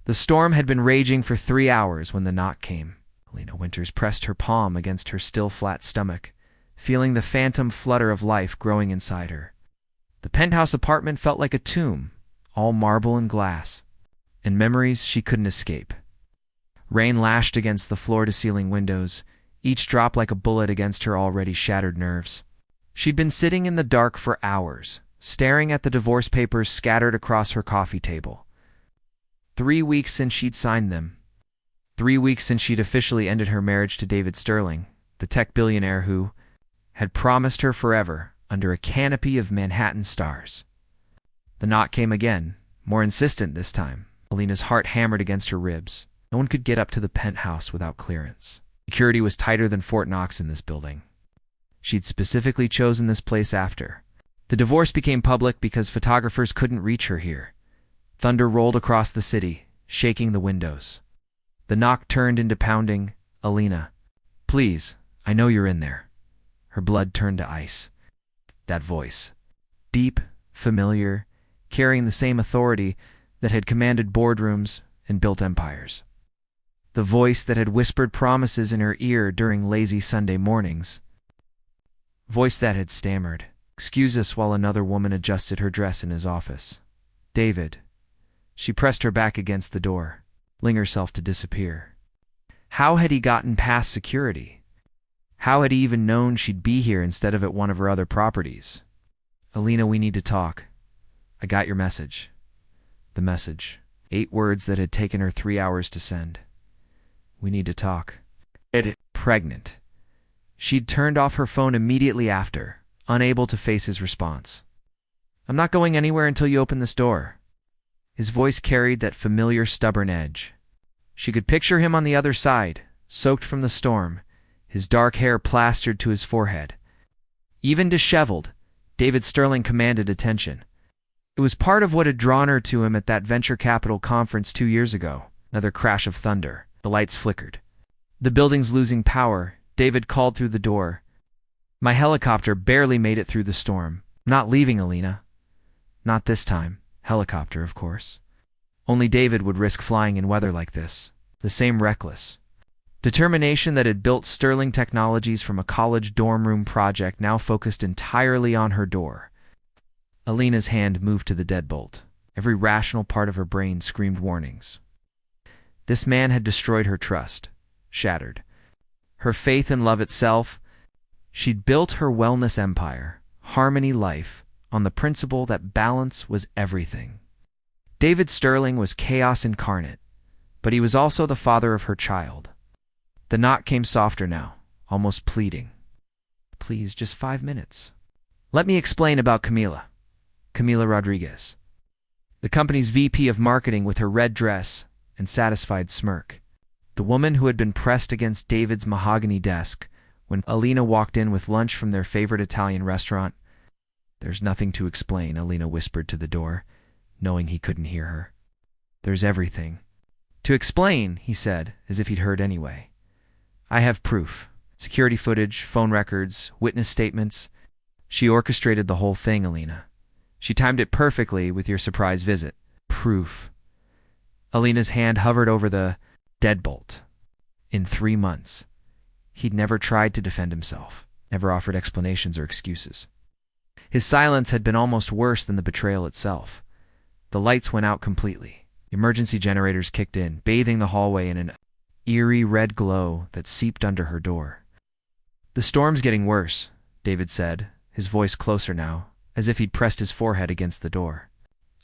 The storm had been raging for 3 hours when the knock came. Alina Winters pressed her palm against her still flat stomach, feeling the phantom flutter of life growing inside her. The penthouse apartment felt like a tomb, all marble and glass, and memories she couldn't escape. Rain lashed against the floor-to-ceiling windows, each drop like a bullet against her already shattered nerves. She'd been sitting in the dark for hours, staring at the divorce papers scattered across her coffee table. 3 weeks since she'd signed them. 3 weeks since she'd officially ended her marriage to David Sterling, the tech billionaire who had promised her forever under a canopy of Manhattan stars. The knock came again, more insistent this time. Alina's heart hammered against her ribs. No one could get up to the penthouse without clearance. Security was tighter than Fort Knox in this building. She'd specifically chosen this place after. The divorce became public because photographers couldn't reach her here. Thunder rolled across the city, shaking the windows. The knock turned into pounding. "Alina, please, I know you're in there." Her blood turned to ice. That voice, deep, familiar, carrying the same authority that had commanded boardrooms and built empires. The voice that had whispered promises in her ear during lazy Sunday mornings. Voice that had stammered, "Excuse us," while another woman adjusted her dress in his office. "David." She pressed her back against the door, willing herself to disappear. How had he gotten past security? How had he even known she'd be here instead of at one of her other properties? "Alina, we need to talk. I got your message." The message. 8 words that had taken her 3 hours to send. "We need to talk." Pregnant. She'd turned off her phone immediately after, unable to face his response. "I'm not going anywhere until you open this door." His voice carried that familiar stubborn edge. She could picture him on the other side, soaked from the storm, his dark hair plastered to his forehead. Even disheveled, David Sterling commanded attention. It was part of what had drawn her to him at that venture capital conference 2 years ago. Another crash of thunder. The lights flickered. The building's losing power. David called through the door. "My helicopter barely made it through the storm. I'm not leaving, Alina." Not this time. Helicopter, of course. Only David would risk flying in weather like this. The same reckless determination that had built Sterling Technologies from a college dorm room project now focused entirely on her door. Alina's hand moved to the deadbolt. Every rational part of her brain screamed warnings. This man had destroyed her trust, shattered her faith in love itself. She'd built her wellness empire, Harmony Life, on the principle that balance was everything. David Sterling was chaos incarnate, but he was also the father of her child. The knock came softer now, almost pleading. "Please, just 5 minutes. Let me explain about Camila Rodriguez." The company's VP of marketing with her red dress and satisfied smirk. The woman who had been pressed against David's mahogany desk when Alina walked in with lunch from their favorite Italian restaurant. "There's nothing to explain," Alina whispered to the door, knowing he couldn't hear her. "There's everything to explain," he said, as if he'd heard anyway. "I have proof. Security footage, phone records, witness statements. She orchestrated the whole thing, Alina. She timed it perfectly with your surprise visit. Proof." Alina's hand hovered over the deadbolt. In 3 months, he'd never tried to defend himself, never offered explanations or excuses. His silence had been almost worse than the betrayal itself. The lights went out completely. Emergency generators kicked in, bathing the hallway in an eerie red glow that seeped under her door. "The storm's getting worse," David said, his voice closer now, as if he'd pressed his forehead against the door.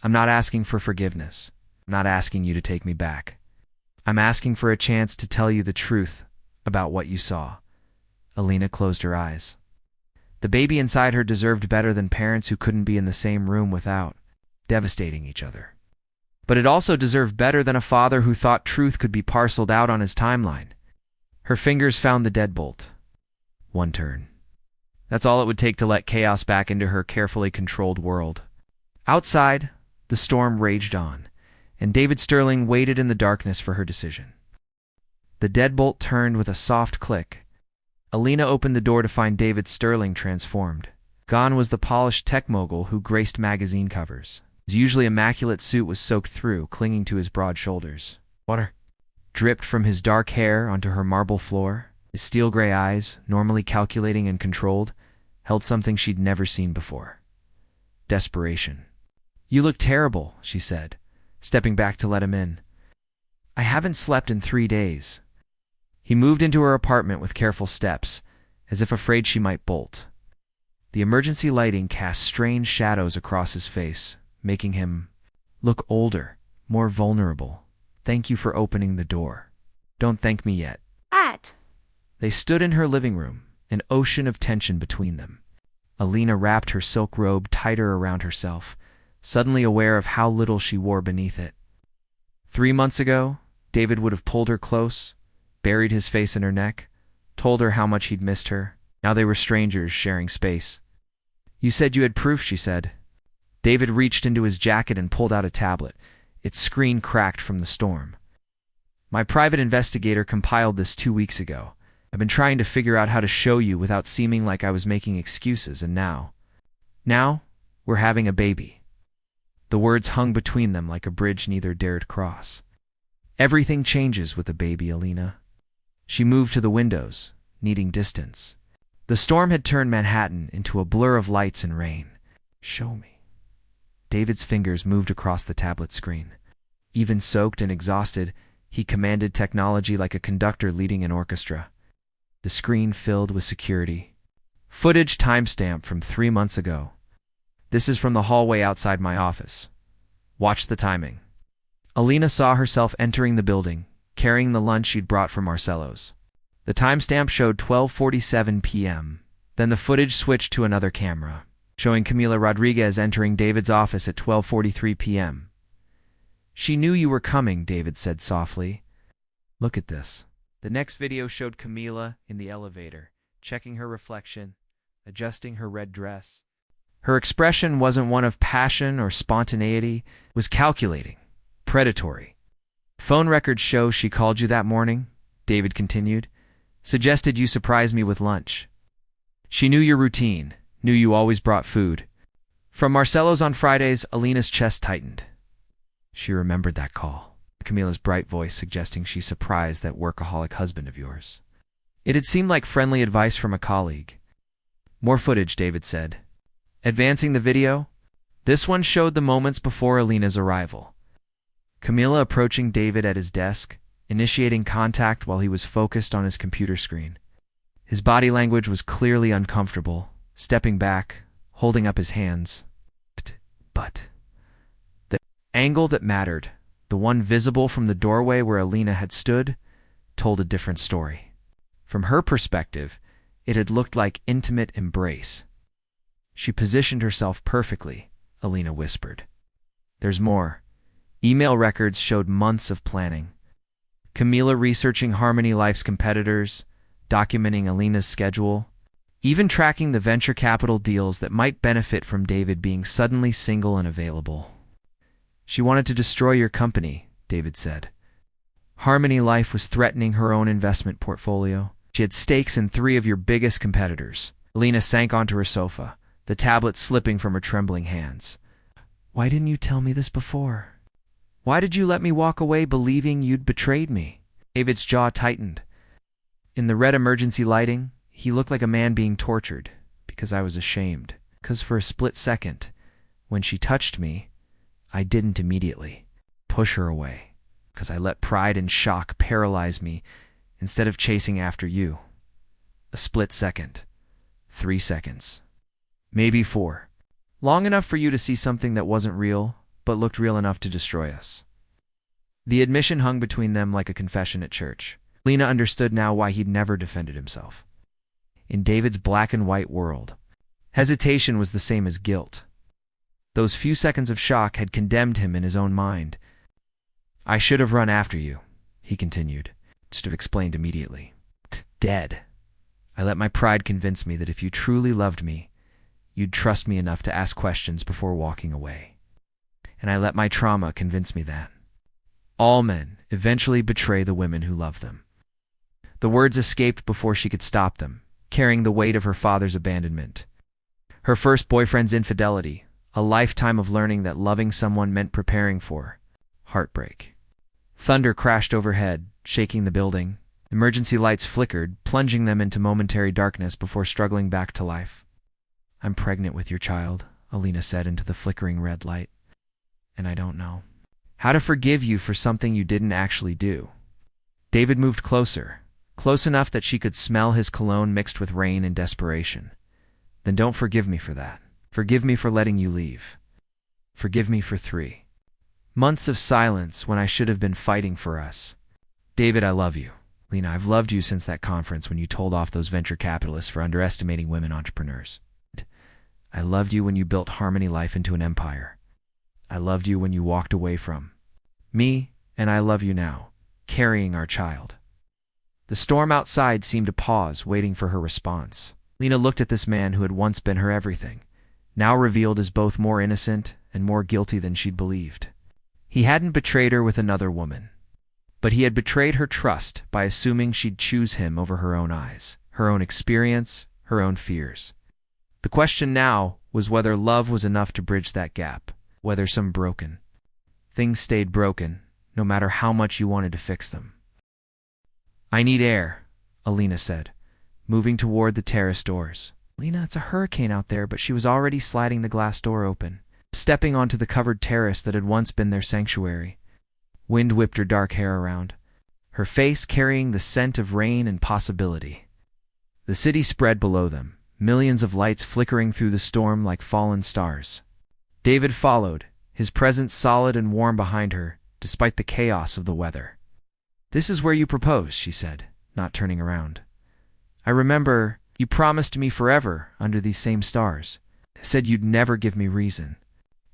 "I'm not asking for forgiveness. I'm not asking you to take me back. I'm asking for a chance to tell you the truth about what you saw." Alina closed her eyes. The baby inside her deserved better than parents who couldn't be in the same room without devastating each other. But it also deserved better than a father who thought truth could be parceled out on his timeline. Her fingers found the deadbolt. 1 turn. That's all it would take to let chaos back into her carefully controlled world. Outside, the storm raged on, and David Sterling waited in the darkness for her decision. The deadbolt turned with a soft click. Alina opened the door to find David Sterling transformed. Gone was the polished tech mogul who graced magazine covers. His usually immaculate suit was soaked through, clinging to his broad shoulders. Water dripped from his dark hair onto her marble floor. His steel gray eyes, normally calculating and controlled, held something she'd never seen before. Desperation. "You look terrible," she said, stepping back to let him in. "I haven't slept in 3 days." He moved into her apartment with careful steps, as if afraid she might bolt. The emergency lighting cast strange shadows across his face, making him look older, more vulnerable. "Thank you for opening the door. Don't thank me yet." They stood in her living room, an ocean of tension between them. Alina wrapped her silk robe tighter around herself, suddenly aware of how little she wore beneath it. 3 months ago, David would have pulled her close, buried his face in her neck, told her how much he'd missed her. Now they were strangers sharing space. "You said you had proof," she said. David reached into his jacket and pulled out a tablet, its screen cracked from the storm. "My private investigator compiled this 2 weeks ago. I've been trying to figure out how to show you without seeming like I was making excuses, and now, we're having a baby." The words hung between them like a bridge neither dared cross. "Everything changes with a baby, Alina." She moved to the windows, needing distance. The storm had turned Manhattan into a blur of lights and rain. "Show me." David's fingers moved across the tablet screen. Even soaked and exhausted, he commanded technology like a conductor leading an orchestra. The screen filled with security. Footage timestamp from 3 months ago. "This is from the hallway outside my office. Watch the timing." Alina saw herself entering the building, carrying the lunch she'd brought from Marcello's. The timestamp showed 12:47 p.m. Then the footage switched to another camera, showing Camila Rodriguez entering David's office at 12:43 p.m. "She knew you were coming," David said softly. "Look at this." The next video showed Camila in the elevator, checking her reflection, adjusting her red dress. Her expression wasn't one of passion or spontaneity, it was calculating, predatory. "Phone records show she called you that morning," David continued. "Suggested you surprise me with lunch. She knew your routine, knew you always brought food." From Marcello's on Fridays, Alina's chest tightened. She remembered that call. Camila's bright voice suggesting she surprised that workaholic husband of yours. It had seemed like friendly advice from a colleague. "More footage," David said. Advancing the video, this one showed the moments before Alina's arrival. Camila approaching David at his desk, initiating contact while he was focused on his computer screen. His body language was clearly uncomfortable, stepping back, holding up his hands. But the angle that mattered, the one visible from the doorway where Alina had stood, told a different story. From her perspective, it had looked like intimate embrace. "She positioned herself perfectly," Alina whispered. "There's more." Email records showed months of planning. Camila researching Harmony Life's competitors, documenting Alina's schedule, even tracking the venture capital deals that might benefit from David being suddenly single and available. "She wanted to destroy your company," David said. Harmony Life was threatening her own investment portfolio. "She had stakes in 3 of your biggest competitors." Alina sank onto her sofa, the tablet slipping from her trembling hands. "Why didn't you tell me this before? Why did you let me walk away believing you'd betrayed me?" David's jaw tightened. In the red emergency lighting, he looked like a man being tortured, because I was ashamed. Because for a split second, when she touched me, I didn't immediately push her away, because I let pride and shock paralyze me instead of chasing after you. A split second. 3 seconds. Maybe 4. Long enough for you to see something that wasn't real, but looked real enough to destroy us. The admission hung between them like a confession at church. Alina understood now why he'd never defended himself. In David's black and white world, hesitation was the same as guilt. Those few seconds of shock had condemned him in his own mind. "I should have run after you," he continued. "Should have explained immediately. Dead. I let my pride convince me that if you truly loved me, you'd trust me enough to ask questions before walking away. And I let my trauma convince me that. All men eventually betray the women who love them." The words escaped before she could stop them, carrying the weight of her father's abandonment. Her first boyfriend's infidelity, A lifetime of learning that loving someone meant preparing for heartbreak. Thunder crashed overhead, shaking the building. Emergency lights flickered, plunging them into momentary darkness before struggling back to life. "I'm pregnant with your child," Alina said into the flickering red light. "And I don't know how to forgive you for something you didn't actually do." David moved closer, close enough that she could smell his cologne mixed with rain and desperation. "Then don't forgive me for that. Forgive me for letting you leave. Forgive me for 3 months of silence when I should have been fighting for us. David, I love you. Lena, I've loved you since that conference when you told off those venture capitalists for underestimating women entrepreneurs. I loved you when you built Harmony Life into an empire. I loved you when you walked away from me, and I love you now, carrying our child." The storm outside seemed to pause, waiting for her response. Lena looked at this man who had once been her everything, now revealed as both more innocent and more guilty than she'd believed. He hadn't betrayed her with another woman, but he had betrayed her trust by assuming she'd choose him over her own eyes, her own experience, her own fears. The question now was whether love was enough to bridge that gap, whether some broken things stayed broken, no matter how much you wanted to fix them. "I need air," Alina said, moving toward the terrace doors. Lena, it's a hurricane out there, but she was already sliding the glass door open, stepping onto the covered terrace that had once been their sanctuary. Wind whipped her dark hair around, her face carrying the scent of rain and possibility. The city spread below them, millions of lights flickering through the storm like fallen stars. David followed, his presence solid and warm behind her, despite the chaos of the weather. "This is where you proposed," she said, not turning around. "I remember you promised me forever under these same stars. Said you'd never give me reason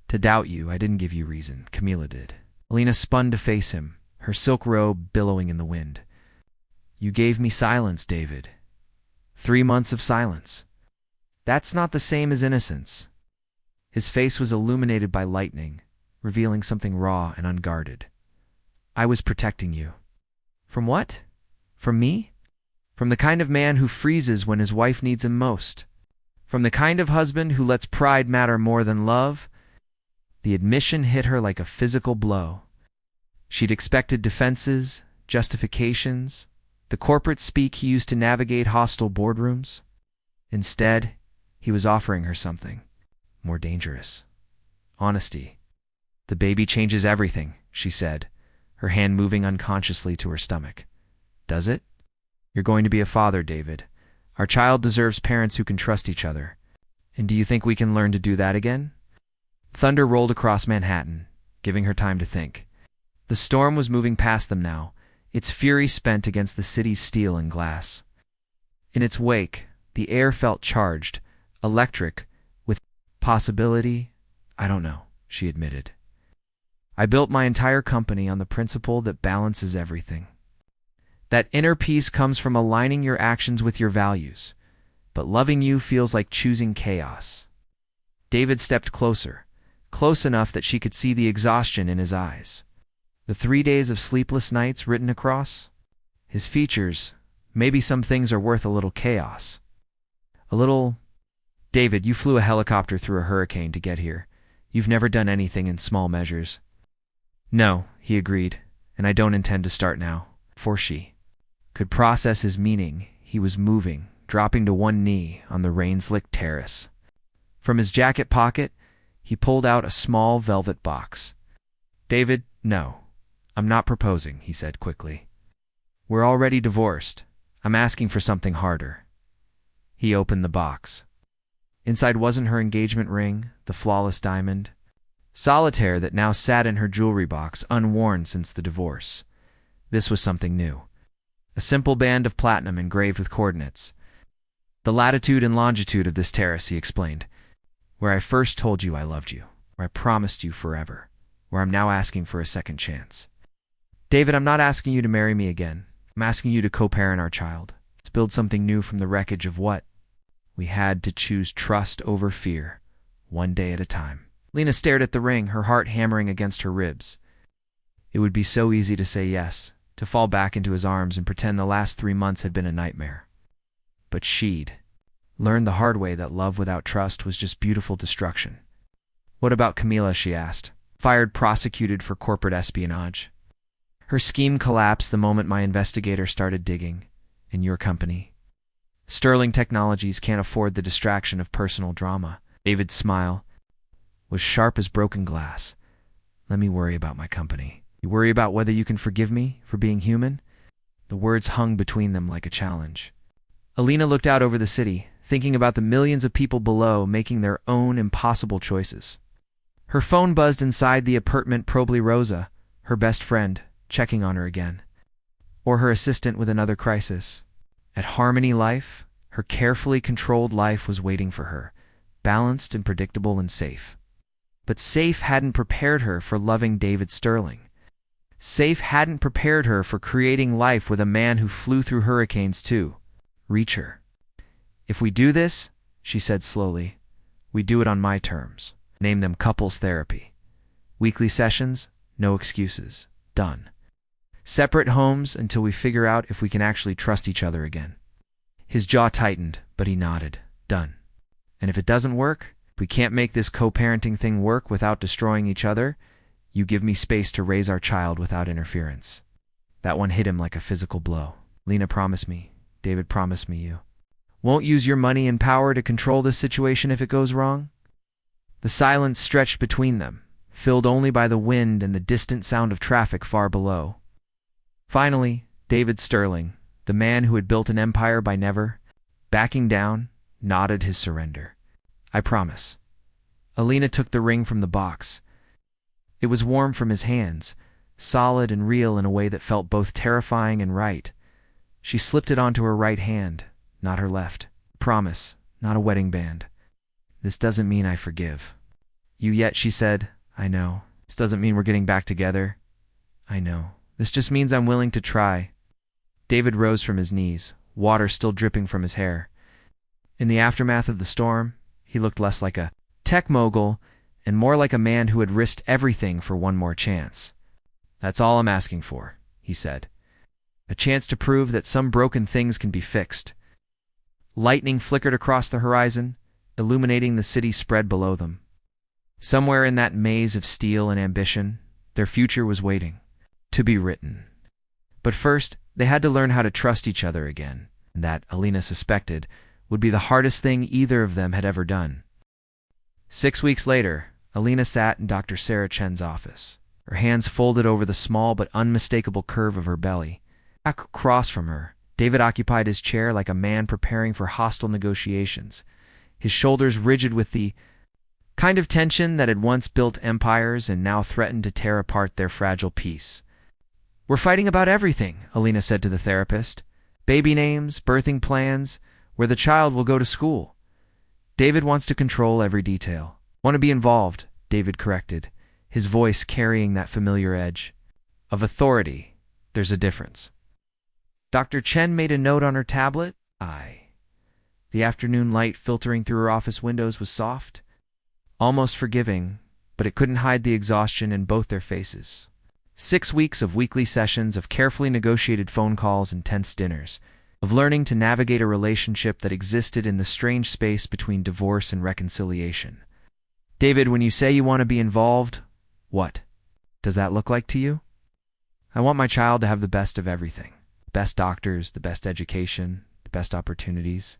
to doubt you. I didn't give you reason. Camila did." Alina spun to face him, her silk robe billowing in the wind. "You gave me silence, David. 3 months of silence. That's not the same as innocence." His face was illuminated by lightning, revealing something raw and unguarded. "I was protecting you." "From what? From me? From the kind of man who freezes when his wife needs him most. From the kind of husband who lets pride matter more than love." The admission hit her like a physical blow. She'd expected defenses, justifications, the corporate speak he used to navigate hostile boardrooms. Instead, he was offering her something more dangerous. Honesty. "The baby changes everything," she said, her hand moving unconsciously to her stomach. "Does it? You're going to be a father, David. Our child deserves parents who can trust each other. And do you think we can learn to do that again?" Thunder rolled across Manhattan, giving her time to think. The storm was moving past them now, its fury spent against the city's steel and glass. In its wake, the air felt charged, electric, with possibility. "I don't know," she admitted. "I built my entire company on the principle that balances everything. That inner peace comes from aligning your actions with your values, but loving you feels like choosing chaos." David stepped closer, close enough that she could see the exhaustion in his eyes. The 3 days of sleepless nights written across his features. Maybe some things are worth a little chaos. A little... "David, you flew a helicopter through a hurricane to get here. You've never done anything in small measures." "No," he agreed, "and I don't intend to start now." For she could process his meaning, he was moving, dropping to one knee on the rain-slicked terrace. From his jacket pocket, he pulled out a small velvet box. "David, no. I'm not proposing," he said quickly. "We're already divorced. I'm asking for something harder." He opened the box. Inside wasn't her engagement ring, the flawless diamond, solitaire that now sat in her jewelry box, unworn since the divorce. This was something new. A simple band of platinum engraved with coordinates. "The latitude and longitude of this terrace," he explained. "Where I first told you I loved you, where I promised you forever, where I'm now asking for a second chance." "David, I'm not asking you to marry me again. I'm asking you to co-parent our child. Let's build something new from the wreckage of what we had to choose trust over fear, one day at a time." Lena stared at the ring, her heart hammering against her ribs. It would be so easy to say yes, to fall back into his arms and pretend the last 3 months had been a nightmare. But she'd learned the hard way that love without trust was just beautiful destruction. What about Camila, she asked. Fired, prosecuted for corporate espionage. Her scheme collapsed the moment my investigator started digging. In your company. Sterling Technologies can't afford the distraction of personal drama. David's smile was sharp as broken glass. Let me worry about my company. You worry about whether you can forgive me for being human? The words hung between them like a challenge. Alina looked out over the city, thinking about the millions of people below making their own impossible choices. Her phone buzzed inside the apartment, probably Rosa, her best friend, checking on her again. Or her assistant with another crisis. At Harmony Life, her carefully controlled life was waiting for her, balanced and predictable and safe. But safe hadn't prepared her for loving David Sterling. Safe hadn't prepared her for creating life with a man who flew through hurricanes too. Reach her. If we do this, she said slowly, we do it on my terms. Name them couples therapy. Weekly sessions, no excuses. Done. Separate homes until we figure out if we can actually trust each other again. His jaw tightened, but he nodded. Done. And if it doesn't work, if we can't make this co-parenting thing work without destroying each other, you give me space to raise our child without interference. That one hit him like a physical blow. Lena, promise me. David, promise me you won't use your money and power to control this situation if it goes wrong? The silence stretched between them, filled only by the wind and the distant sound of traffic far below. Finally, David Sterling, the man who had built an empire by never backing down, nodded his surrender. I promise. Alina took the ring from the box. It was warm from his hands, solid and real in a way that felt both terrifying and right. She slipped it onto her right hand, not her left. Promise, not a wedding band. This doesn't mean I forgive you yet, she said. I know. This doesn't mean we're getting back together. I know. This just means I'm willing to try. David rose from his knees, water still dripping from his hair. In the aftermath of the storm, he looked less like a tech mogul and more like a man who had risked everything for one more chance. That's all I'm asking for, he said. A chance to prove that some broken things can be fixed. Lightning flickered across the horizon, illuminating the city spread below them. Somewhere in that maze of steel and ambition, their future was waiting to be written. But first, they had to learn how to trust each other again, and that, Alina suspected, would be the hardest thing either of them had ever done. 6 weeks later, Alina sat in Dr. Sarah Chen's office, her hands folded over the small but unmistakable curve of her belly. Across from her, David occupied his chair like a man preparing for hostile negotiations, his shoulders rigid with the kind of tension that had once built empires and now threatened to tear apart their fragile peace. We're fighting about everything, Alina said to the therapist. Baby names, birthing plans, where the child will go to school. David wants to control every detail. Want to be involved, David corrected, his voice carrying that familiar edge. Of authority, there's a difference. Dr. Chen made a note on her tablet. The afternoon light filtering through her office windows was soft, almost forgiving, but it couldn't hide the exhaustion in both their faces. 6 weeks of weekly sessions, of carefully negotiated phone calls and tense dinners, of learning to navigate a relationship that existed in the strange space between divorce and reconciliation. David, when you say you want to be involved, what does that look like to you? I want my child to have the best of everything. The best doctors, the best education, the best opportunities.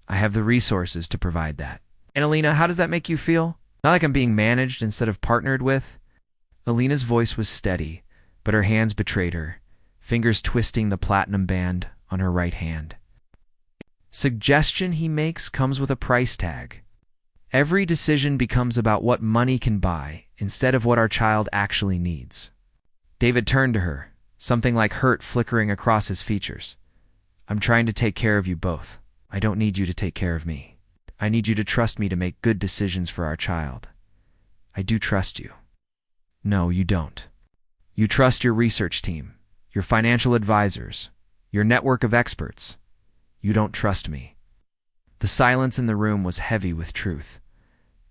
I have the resources to provide that. And Alina, how does that make you feel? Not like I'm being managed instead of partnered with? Alina's voice was steady, but her hands betrayed her, fingers twisting the platinum band on her right hand. Suggestion he makes comes with a price tag. Every decision becomes about what money can buy instead of what our child actually needs. David turned to her, something like hurt flickering across his features. I'm trying to take care of you both. I don't need you to take care of me. I need you to trust me to make good decisions for our child. I do trust you. No, you don't. You trust your research team, your financial advisors, your network of experts. You don't trust me. The silence in the room was heavy with truth.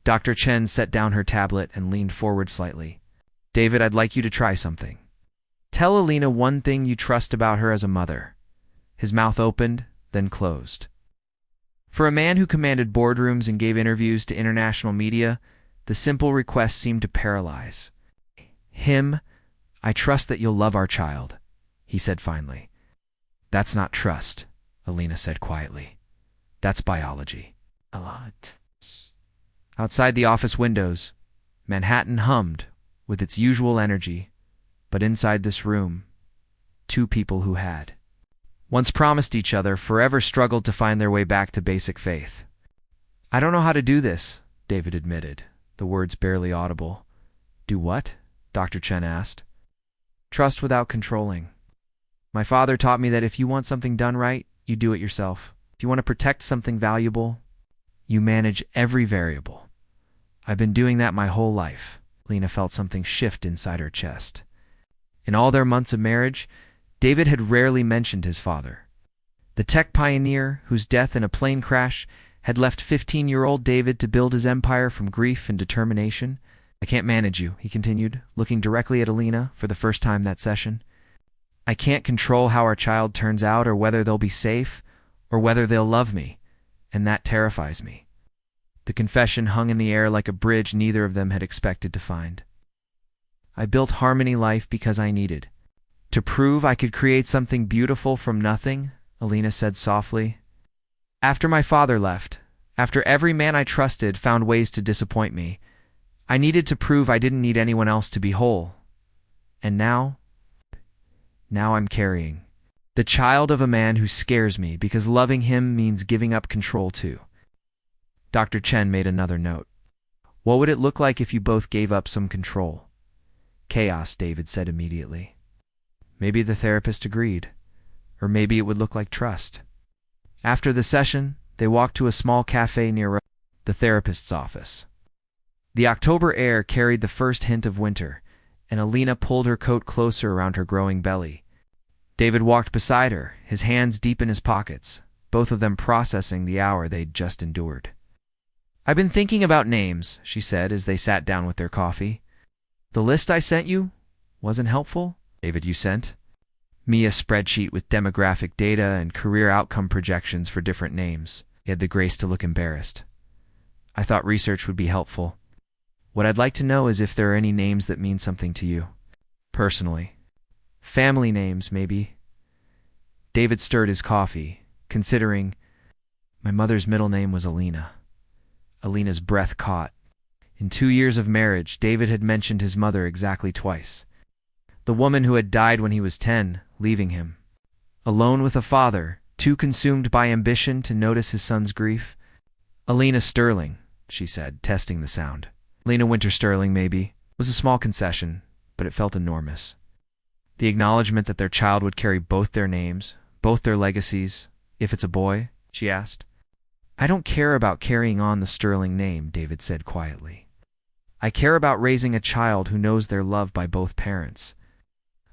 Dr. Chen set down her tablet and leaned forward slightly. David, I'd like you to try something. Tell Alina one thing you trust about her as a mother. His mouth opened, then closed. For a man who commanded boardrooms and gave interviews to international media, The simple request seemed to paralyze him. "I trust that you'll love our child," he said finally. "That's not trust," Alina said quietly. "That's biology." A lot. Outside the office windows, Manhattan hummed with its usual energy, but inside this room, two people who had once promised each other forever struggled to find their way back to basic faith. "I don't know how to do this," David admitted, the words barely audible. "Do what?" Dr. Chen asked. "Trust without controlling. My father taught me that if you want something done right, you do it yourself. If you want to protect something valuable, you manage every variable. I've been doing that my whole life." Lena felt something shift inside her chest. In all their months of marriage, David had rarely mentioned his father. The tech pioneer, whose death in a plane crash had left 15-year-old David to build his empire from grief and determination. "I can't manage you," he continued, looking directly at Alina for the first time that session. "I can't control how our child turns out or whether they'll be safe or whether they'll love me, and that terrifies me." The confession hung in the air like a bridge neither of them had expected to find. "I built Harmony Life because I needed to prove I could create something beautiful from nothing," Alina said softly. "After my father left, after every man I trusted found ways to disappoint me, I needed to prove I didn't need anyone else to be whole. And now I'm carrying the child of a man who scares me because loving him means giving up control too." Dr. Chen made another note. "What would it look like if you both gave up some control?" "Chaos," David said immediately. Maybe the therapist agreed, or maybe it would look like trust. After the session, they walked to a small cafe near the therapist's office. The October air carried the first hint of winter, and Alina pulled her coat closer around her growing belly. David walked beside her, his hands deep in his pockets, both of them processing the hour they'd just endured. "I've been thinking about names," she said as they sat down with their coffee. "The list I sent you wasn't helpful?" "David, you sent me a spreadsheet with demographic data and career outcome projections for different names." He had the grace to look embarrassed. "I thought research would be helpful. What I'd like to know is if there are any names that mean something to you. Personally. Family names, maybe." David stirred his coffee, considering. "My mother's middle name was Alina." Alina's breath caught. In 2 years of marriage, David had mentioned his mother exactly twice. The woman who had died when he was 10, leaving him alone with a father, too consumed by ambition to notice his son's grief. "Alina Sterling," she said, testing the sound. "Alina Winters Sterling, maybe." It was a small concession, but it felt enormous. The acknowledgement that their child would carry both their names, both their legacies, if it's a boy, she asked. "I don't care about carrying on the Sterling name," David said quietly. "I care about raising a child who knows they're loved by both parents."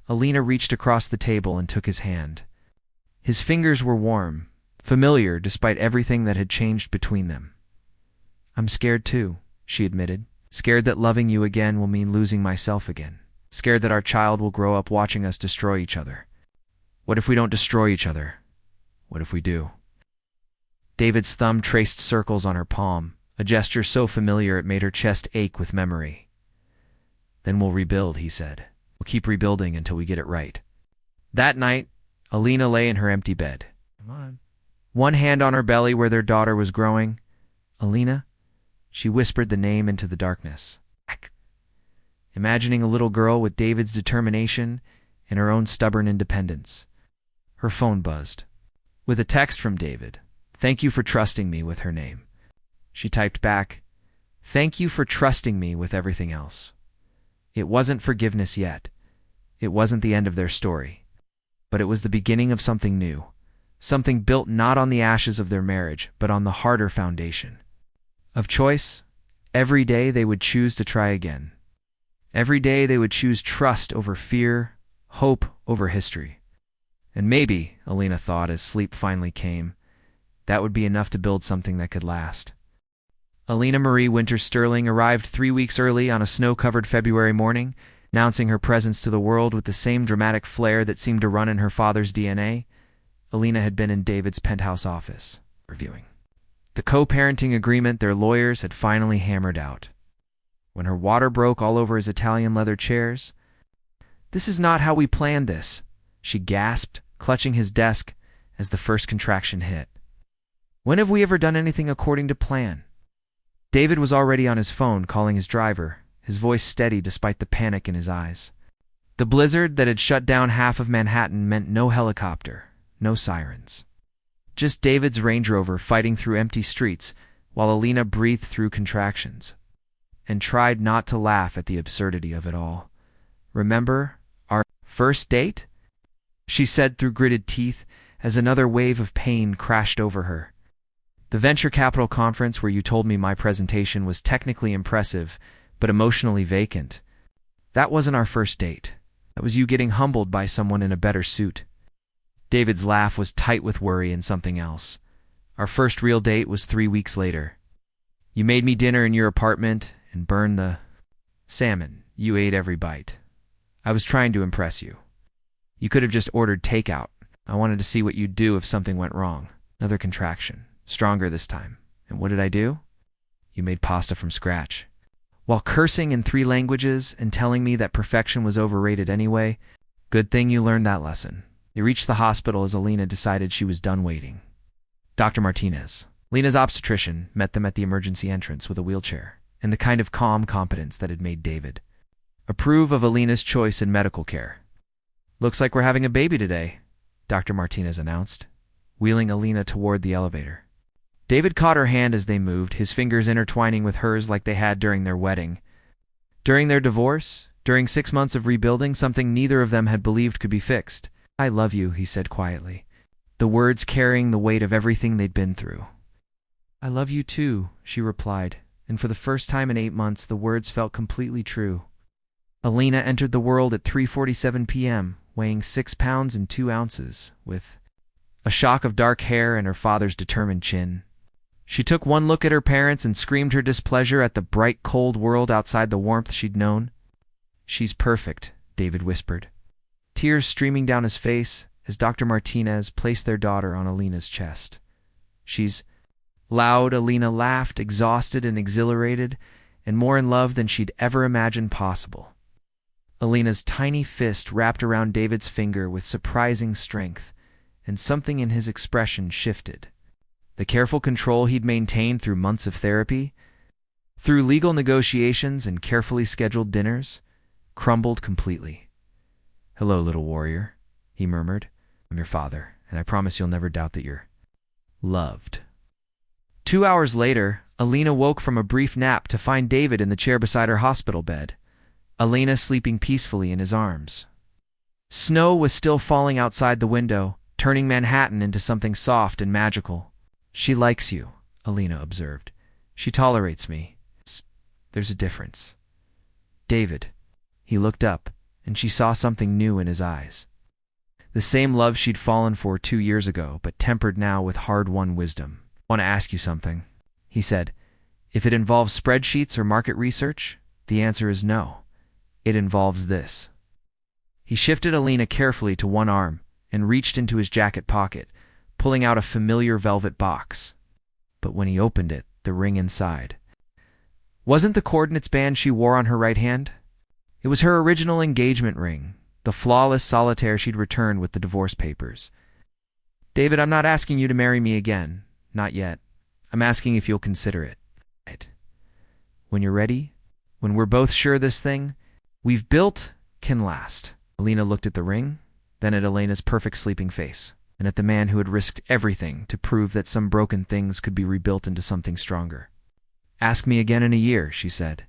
Alina reached across the table and took his hand. His fingers were warm, familiar despite everything that had changed between them. "I'm scared too," she admitted. "Scared that loving you again will mean losing myself again. Scared that our child will grow up watching us destroy each other. What if we don't destroy each other? What if we do?" David's thumb traced circles on her palm, a gesture so familiar it made her chest ache with memory. "Then we'll rebuild," he said. "We'll keep rebuilding until we get it right." That night, Alina lay in her empty bed. "Come on." One hand on her belly where their daughter was growing. "Alina?" She whispered the name into the darkness. Imagining a little girl with David's determination and her own stubborn independence. Her phone buzzed. With a text from David. "Thank you for trusting me," with her name. She typed back, "Thank you for trusting me with everything else." It wasn't forgiveness yet. It wasn't the end of their story. But it was the beginning of something new. Something built not on the ashes of their marriage, but on the harder foundation. Of choice, every day they would choose to try again. Every day they would choose trust over fear, hope over history. And maybe, Alina thought as sleep finally came, that would be enough to build something that could last. Alina Marie Winters Sterling arrived 3 weeks early on a snow-covered February morning, announcing her presence to the world with the same dramatic flair that seemed to run in her father's DNA. Alina had been in David's penthouse office, reviewing the co-parenting agreement their lawyers had finally hammered out. when her water broke all over his Italian leather chairs. "This is not how we planned this," she gasped, clutching his desk as the first contraction hit. "When have we ever done anything according to plan?" David was already on his phone calling his driver, his voice steady despite the panic in his eyes. The blizzard that had shut down half of Manhattan meant no helicopter, no sirens. Just David's Range Rover fighting through empty streets while Alina breathed through contractions and tried not to laugh at the absurdity of it all. "Remember our first date?" she said through gritted teeth as another wave of pain crashed over her. "The venture capital conference where you told me my presentation was technically impressive but emotionally vacant. That wasn't our first date. That was you getting humbled by someone in a better suit." David's laugh was tight with worry and something else. "Our first real date was 3 weeks later. You made me dinner in your apartment and burned the salmon. You ate every bite. I was trying to impress you. You could have just ordered takeout. I wanted to see what you'd do if something went wrong." Another contraction, stronger this time. "And what did I do?" "You made pasta from scratch. While cursing in 3 languages and telling me that perfection was overrated anyway. Good thing you learned that lesson." They reached the hospital as Alina decided she was done waiting. Dr. Martinez, Alina's obstetrician, met them at the emergency entrance with a wheelchair and the kind of calm competence that had made David approve of Alina's choice in medical care. "Looks like we're having a baby today," Dr. Martinez announced, wheeling Alina toward the elevator. David caught her hand as they moved, his fingers intertwining with hers like they had during their wedding. During their divorce, during 6 months of rebuilding something neither of them had believed could be fixed. "I love you," he said quietly, the words carrying the weight of everything they'd been through. "I love you too," she replied, and for the first time in 8 months the words felt completely true. Alina entered the world at 3:47 p.m., weighing 6 pounds and 2 ounces, with a shock of dark hair and her father's determined chin. She took one look at her parents and screamed her displeasure at the bright, cold world outside the warmth she'd known. "She's perfect," David whispered, tears streaming down his face as Dr. Martinez placed their daughter on Alina's chest. "She's loud." Alina laughed, exhausted and exhilarated, and more in love than she'd ever imagined possible. Alina's tiny fist wrapped around David's finger with surprising strength, and something in his expression shifted. The careful control he'd maintained through months of therapy, through legal negotiations and carefully scheduled dinners, crumbled completely. "Hello, little warrior," he murmured. "I'm your father, and I promise you'll never doubt that you're loved." 2 hours later, Alina woke from a brief nap to find David in the chair beside her hospital bed, Alina sleeping peacefully in his arms. Snow was still falling outside the window, turning Manhattan into something soft and magical. "She likes you," Alina observed. "She tolerates me. There's a difference." "David." He looked up, and she saw something new in his eyes. The same love she'd fallen for 2 years ago, but tempered now with hard-won wisdom. "I want to ask you something," he said. "If it involves spreadsheets or market research, the answer is no. It involves this." He shifted Alina carefully to one arm and reached into his jacket pocket, pulling out a familiar velvet box. But when he opened it, the ring inside wasn't the coordinates band she wore on her right hand. It was her original engagement ring, the flawless solitaire she'd returned with the divorce papers. "David, I'm not asking you to marry me again. Not yet. I'm asking if you'll consider it. When you're ready, when we're both sure this thing we've built can last." Alina looked at the ring, then at Elena's perfect sleeping face, and at the man who had risked everything to prove that some broken things could be rebuilt into something stronger. "Ask me again in a year," she said.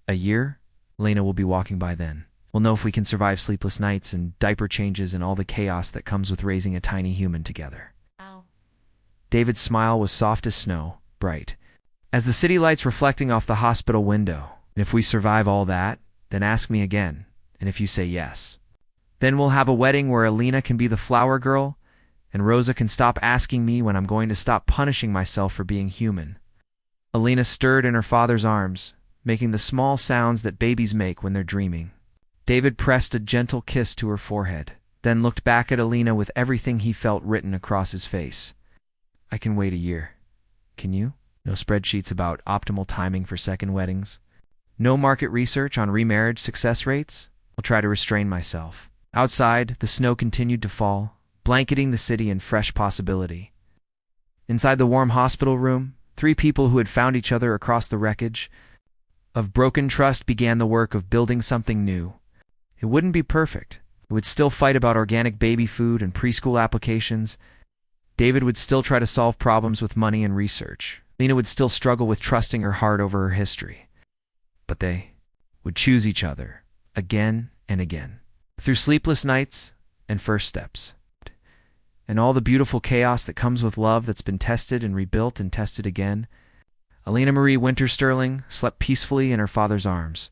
"A year? Alina will be walking by then. We'll know if we can survive sleepless nights and diaper changes and all the chaos that comes with raising a tiny human together." Ow. David's smile was soft as snow, bright, as the city lights reflecting off the hospital window. "And if we survive all that, then ask me again, and if you say yes, then we'll have a wedding where Alina can be the flower girl, and Rosa can stop asking me when I'm going to stop punishing myself for being human." Alina stirred in her father's arms, making the small sounds that babies make when they're dreaming. David pressed a gentle kiss to her forehead, then looked back at Alina with everything he felt written across his face. "I can wait a year. Can you? No spreadsheets about optimal timing for second weddings. No market research on remarriage success rates? I'll try to restrain myself. Outside, the snow continued to fall, blanketing the city in fresh possibility. Inside the warm hospital room, three people who had found each other across the wreckage of broken trust began the work of building something new. It wouldn't be perfect. It would still fight about organic baby food and preschool applications. David would still try to solve problems with money and research. Alina would still struggle with trusting her heart over her history. But they would choose each other, again and again, through sleepless nights and first steps, and all the beautiful chaos that comes with love that's been tested and rebuilt and tested again. Alina Marie Wintersterling slept peacefully in her father's arms,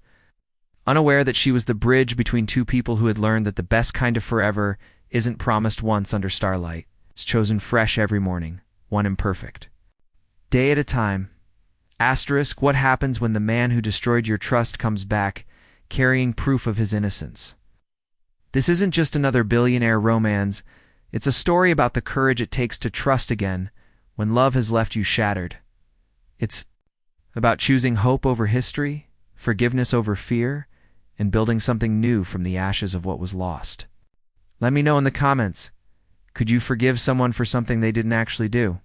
unaware that she was the bridge between two people who had learned that the best kind of forever isn't promised once under starlight. It's chosen fresh every morning, one imperfect. Day at a time. Asterisk, what happens when the man who destroyed your trust comes back, carrying proof of his innocence? This isn't just another billionaire romance. It's a story about the courage it takes to trust again when love has left you shattered. It's about choosing hope over history, forgiveness over fear, and building something new from the ashes of what was lost. Let me know in the comments. Could you forgive someone for something they didn't actually do?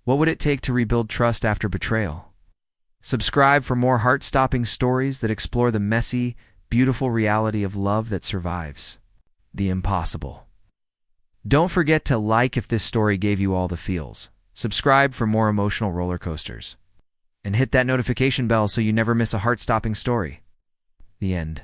What would it take to rebuild trust after betrayal? Subscribe for more heart-stopping stories that explore the messy, beautiful reality of love that survives the impossible. Don't forget to like if this story gave you all the feels. Subscribe for more emotional roller coasters. And hit that notification bell so you never miss a heart-stopping story. The end.